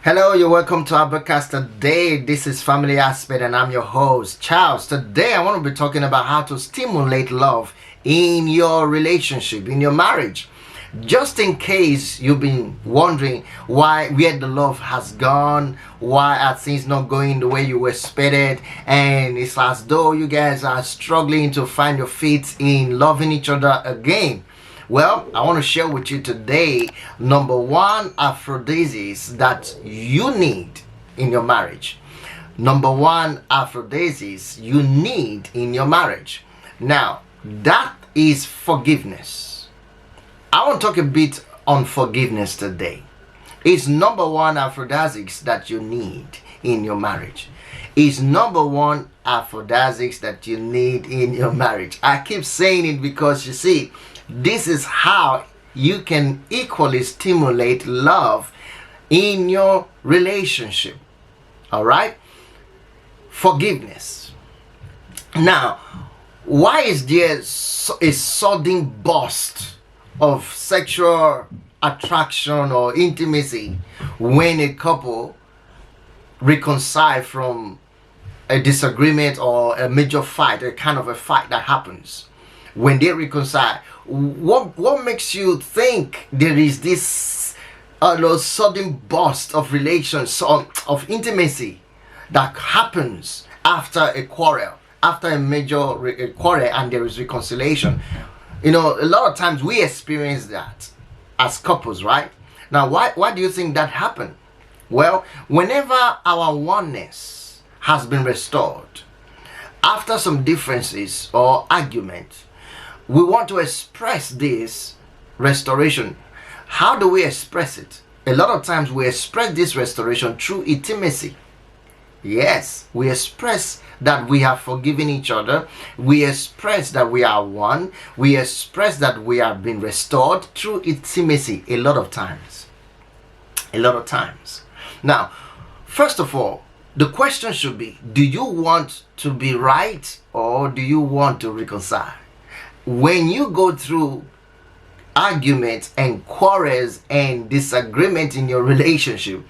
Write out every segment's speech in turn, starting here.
Hello, you're welcome to our podcast today. This is Family Aspect and I'm your host, Charles. Today I want to be talking about how to stimulate love in your relationship, in your marriage. Just in case you've been wondering where the love has gone, why are things not going the way you expected, and it's as though you guys are struggling to find your feet in loving each other again. Well, I want to share with you today number one aphrodisiacs that you need in your marriage. Number one aphrodisiacs you need in your marriage. Now, that is forgiveness. I want to talk a bit on forgiveness today. It's number one aphrodisiacs that you need in your marriage. It's number one aphrodisiacs that you need in your marriage. I keep saying it because you see, this is how you can equally stimulate love in your relationship. All right? Forgiveness. Now, why is there a sudden burst of sexual attraction or intimacy when a couple reconcile from a disagreement or a major fight, a kind of a fight that happens? When they reconcile, what makes you think there is this sudden burst of relations, of intimacy that happens after a quarrel, after a major quarrel, and there is reconciliation? You know, a lot of times we experience that as couples, right? Now, why do you think that happened? Well, whenever our oneness has been restored after some differences or arguments, we want to express this restoration. How do we express it? A lot of times we express this restoration through intimacy. Yes, we express that we have forgiven each other. We express that we are one. We express that we have been restored through intimacy a lot of times. A lot of times. Now, first of all, the question should be, do you want to be right or do you want to reconcile? When you go through arguments and quarrels and disagreement in your relationship,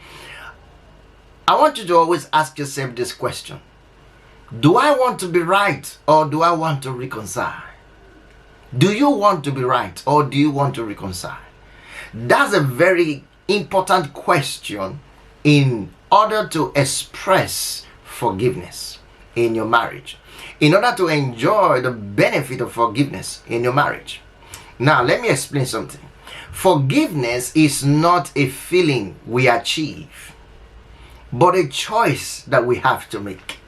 I want you to always ask yourself this question. Do I want to be right or do I want to reconcile? Do you want to be right or do you want to reconcile? That's a very important question in order to express forgiveness in your marriage, in order to enjoy the benefit of forgiveness in your marriage. Now, let me explain something. Forgiveness is not a feeling we achieve, but a choice that we have to make.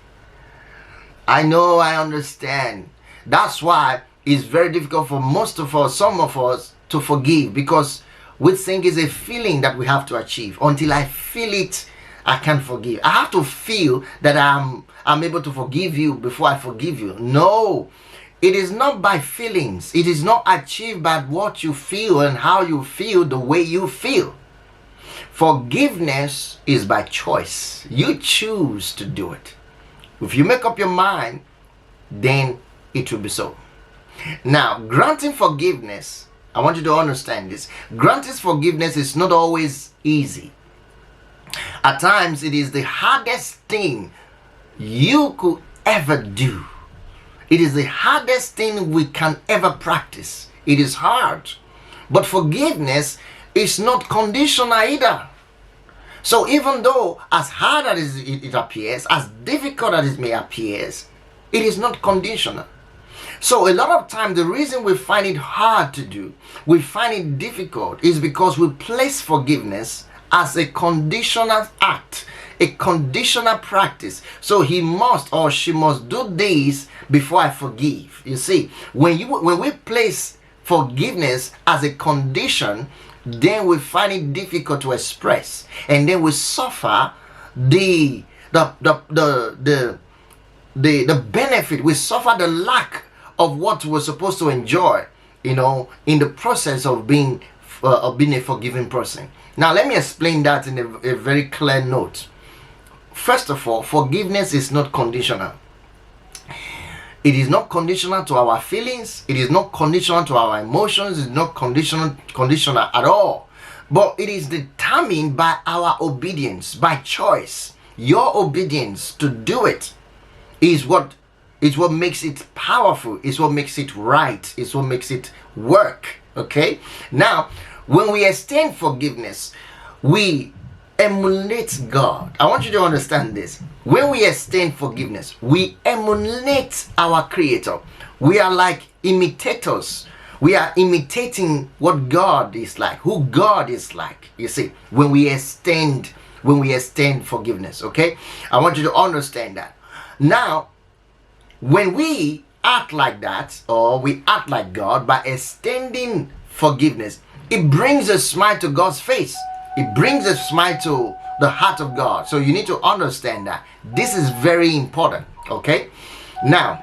I know, I understand. That's why it's very difficult for most of us, some of us, to forgive, because we think it's a feeling that we have to achieve. Until I feel it, I can't forgive. I have to feel that I'm able to forgive you before I forgive you. No, it is not by feelings. It is not achieved by what you feel and how you feel, the way you feel. Forgiveness is by choice. You choose to do it. If you make up your mind, then it will be so. Now, granting forgiveness, I want you to understand this. Granting forgiveness is not always easy. At times, it is the hardest thing you could ever do. It is the hardest thing we can ever practice. It is hard. But forgiveness is not conditional either. So even though as hard as it appears, as difficult as it may appear, it is not conditional. So a lot of times the reason we find it hard to do, we find it difficult, is because we place forgiveness as a conditional act, a conditional practice. So he must or she must do this before I forgive. You see, when we place forgiveness as a condition, then we find it difficult to express, and then we suffer the benefit. We suffer the lack of what we're supposed to enjoy, in the process of being a forgiving person. Now, let me explain that in a very clear note. First of all, forgiveness is not conditional. It is not conditional to our feelings. It is not conditional to our emotions. It's not conditional at all. But it is the determined by our obedience, by choice. Your obedience to do it is what makes it powerful, is what makes it right, is what makes it work. Okay? Now, when we extend forgiveness, we emulate God. I want you to understand this. When we extend forgiveness, we emulate our Creator. We are like imitators. We are imitating what God is like, who God is like. You see, when we extend forgiveness, okay? I want you to understand that. Now, when we act like that, or we act like God by extending forgiveness, it brings a smile to God's face. It brings a smile to the heart of God. So you need to understand that. This is very important, okay? Now,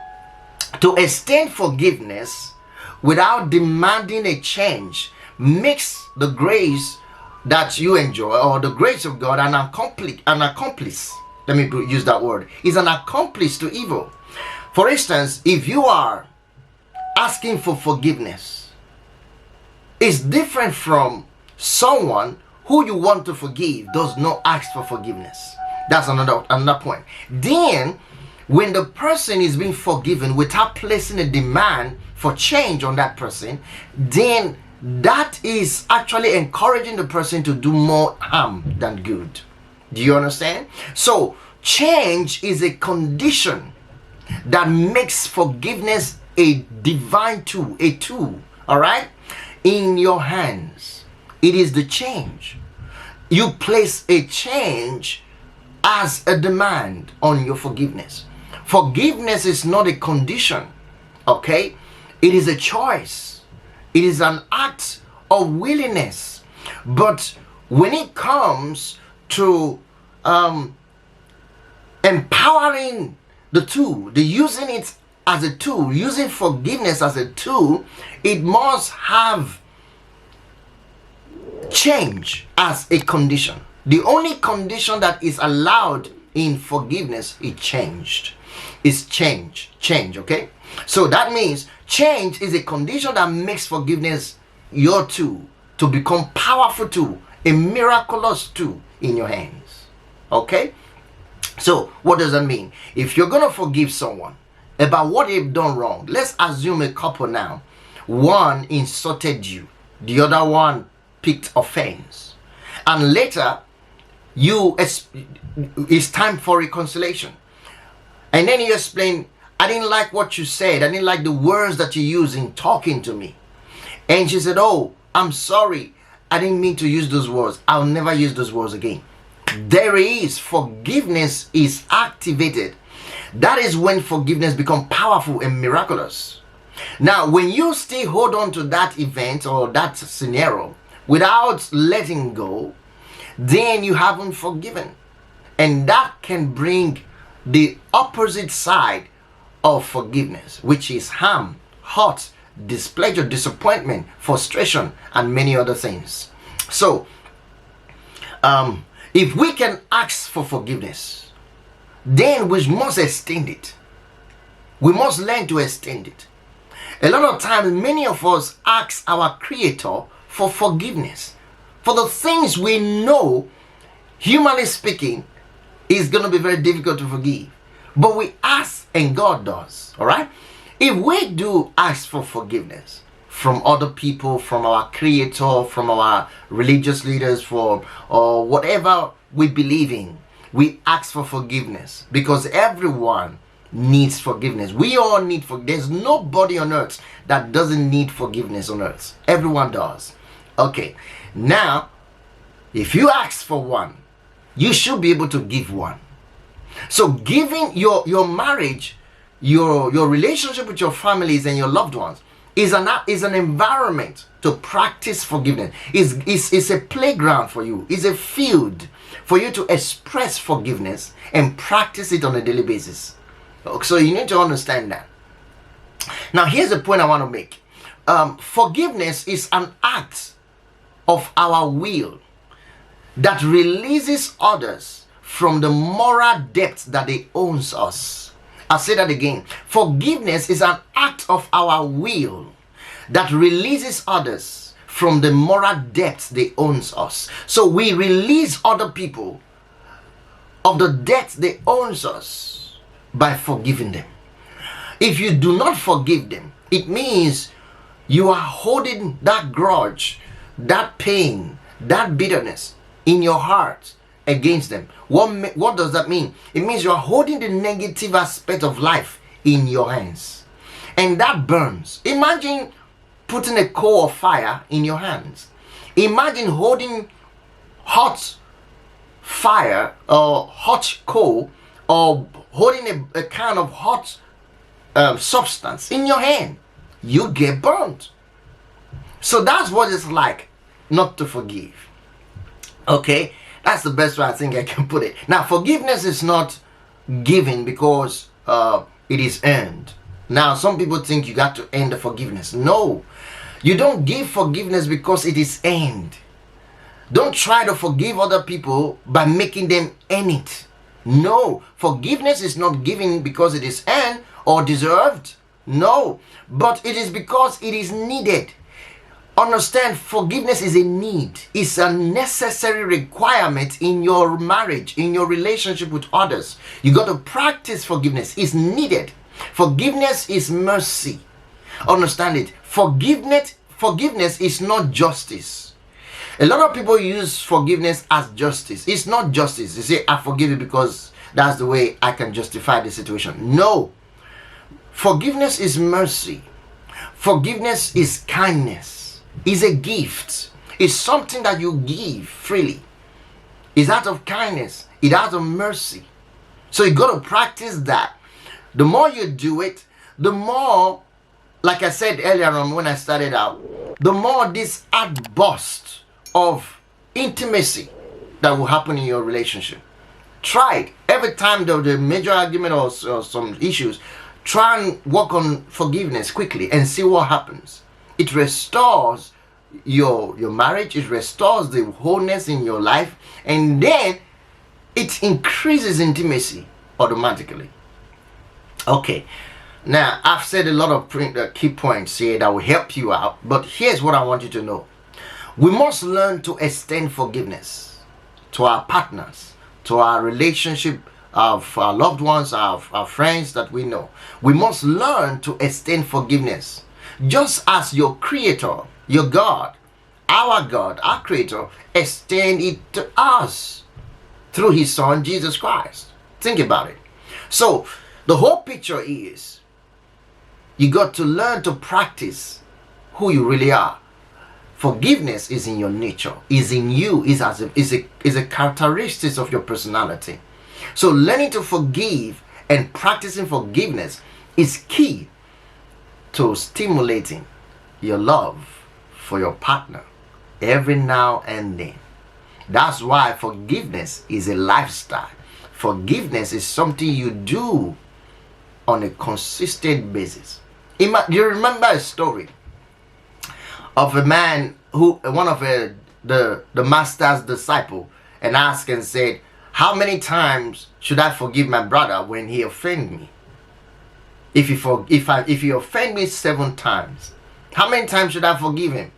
to extend forgiveness without demanding a change makes the grace that you enjoy, or the grace of God, an accomplice. Let me use that word. Is an accomplice to evil. For instance, if you are asking for forgiveness, it's different from someone who you want to forgive does not ask for forgiveness. That's another point. Then, when the person is being forgiven without placing a demand for change on that person, then that is actually encouraging the person to do more harm than good. Do you understand? So, change is a condition that makes forgiveness a divine tool, all right, in your hands. It is the change. You place a change as a demand on your forgiveness. Forgiveness is not a condition, okay? It is a choice. It is an act of willingness. But when it comes to empowering the tool, using it as a tool, using forgiveness as a tool, it must have change as a condition. The only condition that is allowed in forgiveness is change, okay? So that means change is a condition that makes forgiveness your tool, to become powerful tool, a miraculous tool in your hands, okay? So what does that mean? If you're gonna forgive someone about what they've done wrong, let's assume a couple now, one insulted you, the other one picked offense, and later it's time for reconciliation, and then you explain, I didn't like what you said, I didn't like the words that you used in talking to me, and she said, oh, I'm sorry, I didn't mean to use those words, I'll never use those words again. There is forgiveness is activated. That is when forgiveness becomes powerful and miraculous. Now, when you still hold on to that event or that scenario without letting go, then you haven't forgiven. And that can bring the opposite side of forgiveness, which is harm, hurt, displeasure, disappointment, frustration, and many other things. So, if we can ask for forgiveness, then we must extend it. We must learn to extend it. A lot of times, many of us ask our Creator for forgiveness for the things we know, humanly speaking, is going to be very difficult to forgive. But we ask, and God does. All right? If we do ask for forgiveness from other people, from our Creator, from our religious leaders, or whatever we believe in, we ask for forgiveness, because everyone needs forgiveness. We all need forgiveness. There's nobody on earth that doesn't need forgiveness on earth. Everyone does. Okay, now, if you ask for one, you should be able to give one. So giving your marriage, your relationship with your families and your loved ones is an environment to practice forgiveness. It's a playground for you. It's a field for you to express forgiveness and practice it on a daily basis. So you need to understand that. Now, here's the point I want to make. Forgiveness is an act of our will that releases others from the moral debt that they owns us. I'll say that again. Forgiveness is an act of our will that releases others from the moral debts they owns us. So we release other people of the debts they owns us by forgiving them. If you do not forgive them, it means you are holding that grudge, that pain, that bitterness in your heart against them. What does that mean? It means you are holding the negative aspect of life in your hands, and that burns. Imagine putting a coal of fire in your hands. Imagine holding hot fire or hot coal, or holding a kind of hot substance in your hand. You get burnt. So that's what it's like not to forgive. Okay, that's the best way I think I can put it. Now, forgiveness is not given because it is earned. Now, some people think you got to earn the forgiveness. No, you don't give forgiveness because it is earned. Don't try to forgive other people by making them earn it. No, forgiveness is not given because it is earned or deserved. No, but it is because it is needed. Understand, forgiveness is a need. It's a necessary requirement in your marriage, in your relationship with others. You got to practice forgiveness. It's needed. Forgiveness is mercy. Understand it. Forgiveness is not justice. A lot of people use forgiveness as justice. It's not justice. You say, I forgive you because that's the way I can justify the situation. No. Forgiveness is mercy. Forgiveness is kindness. Is a gift. It's something that you give freely. It's out of kindness. It's out of mercy. So you got to practice that. The more you do it, the more, like I said earlier on when I started out, the more this outburst of intimacy that will happen in your relationship. Try it. Every time there's a major argument or some issues, try and work on forgiveness quickly and see what happens. It restores your marriage. It restores the wholeness in your life, and then it increases intimacy automatically. Okay, now I've said a lot of key points here that will help you out, but here's what I want you to know. We must learn to extend forgiveness to our partners, to our relationship, of our loved ones, our friends that we know. We must learn to extend forgiveness. Just as your creator, your God, our creator, extend it to us through his son, Jesus Christ. Think about it. So the whole picture is you got to learn to practice who you really are. Forgiveness is in your nature, is in you, is a characteristic of your personality. So learning to forgive and practicing forgiveness is key to stimulating your love for your partner every now and then. That's why forgiveness is a lifestyle. Forgiveness is something you do on a consistent basis. You remember a story of a man who, one of the master's disciple, and asked and said, how many times should I forgive my brother when he offends me? If he offend me 7 times, how many times should I forgive him?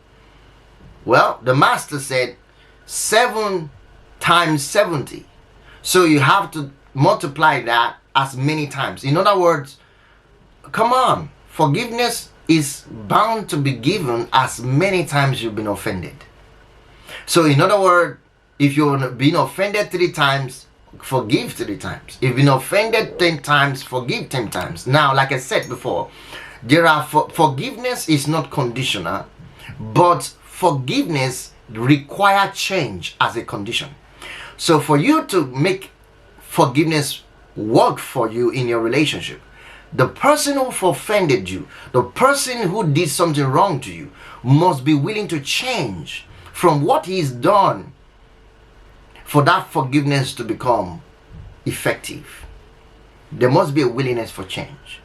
Well, the master said 7 times 70. So you have to multiply that as many times. In other words, come on, forgiveness is bound to be given as many times you've been offended. So in other words, if you've been offended 3 times, forgive 3 times. If you've been offended 10 times, forgive 10 times. Now, like I said before, forgiveness is not conditional, but forgiveness requires change as a condition. So for you to make forgiveness work for you in your relationship, the person who offended you, the person who did something wrong to you, must be willing to change from what he's done for that forgiveness to become effective. There must be a willingness for change.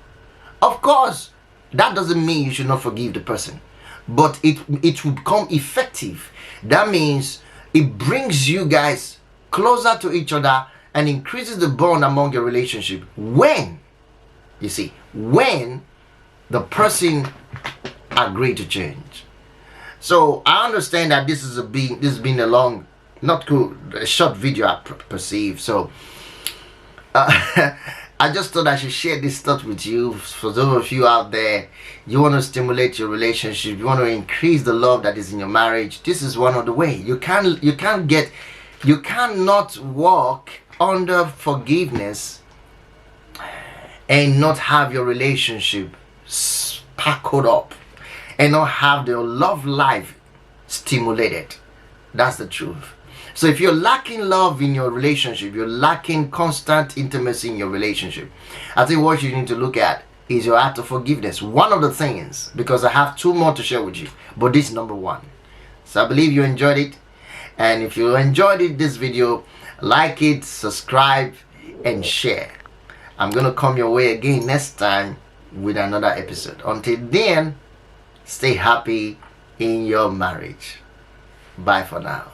Of course, that doesn't mean you should not forgive the person, but it will become effective. That means it brings you guys closer to each other and increases the bond among your relationship when the person agreed to change. So I understand that this has been a long, not cool, a short video I perceive. So I just thought I should share this thought with you. For those of you out there, you want to stimulate your relationship, you want to increase the love that is in your marriage. This is one of the way. You cannot walk under forgiveness and not have your relationship sparkled up and not have the love life stimulated. That's the truth. So if you're lacking love in your relationship, you're lacking constant intimacy in your relationship, I think what you need to look at is your act of forgiveness. One of the things, because I have two more to share with you, but this is number one. So I believe you enjoyed it. And if you enjoyed this video, like it, subscribe, and share. I'm going to come your way again next time with another episode. Until then, stay happy in your marriage. Bye for now.